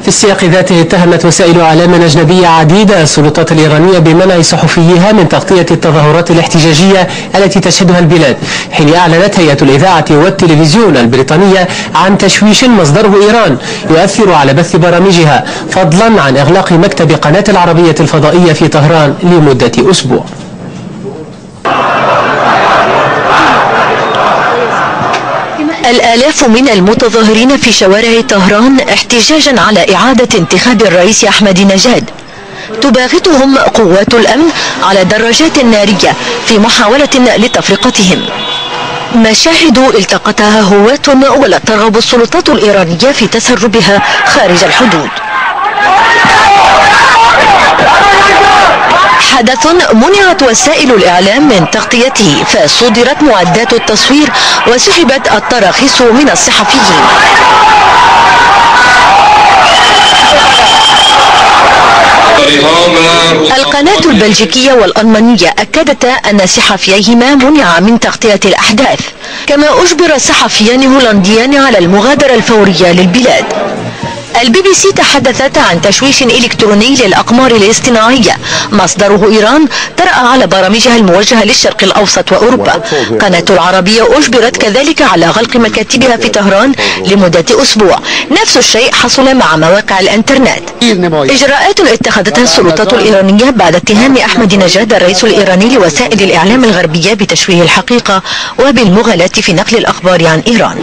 في السياق ذاته اتهمت وسائل إعلام أجنبية عديدة السلطات الإيرانية بمنع صحفيها من تغطية التظاهرات الاحتجاجية التي تشهدها البلاد، حين أعلنت هيئة الإذاعة والتلفزيون البريطانية عن تشويش مصدره إيران يؤثر على بث برامجها، فضلا عن إغلاق مكتب قناة العربية الفضائية في طهران لمدة أسبوع. الآلاف من المتظاهرين في شوارع طهران احتجاجا على إعادة انتخاب الرئيس أحمدي نجاد، تباغتهم قوات الأمن على دراجات نارية في محاولة لتفرقتهم. مشاهد التقطها هواة ولا ترغب السلطات الإيرانية في تسربها خارج الحدود. حدث منعت وسائل الإعلام من تغطيته، فصدرت معدات التصوير وسحبت التراخيص من الصحفيين. القناة البلجيكية والألمانية أكدتا أن صحفييهما منع من تغطية الأحداث، كما أجبر صحفيان هولنديان على المغادرة الفورية للبلاد. البي بي سي تحدثت عن تشويش إلكتروني للأقمار الاصطناعية مصدره إيران طرأ على برامجها الموجهة للشرق الأوسط وأوروبا. قناة العربية أجبرت كذلك على غلق مكاتبها في طهران لمدة أسبوع. نفس الشيء حصل مع مواقع الإنترنت. إجراءات اتخذتها السلطات الإيرانية بعد اتهام أحمدي نجاد الرئيس الإيراني لوسائل الإعلام الغربية بتشويه الحقيقة وبالمغالاة في نقل الأخبار عن إيران.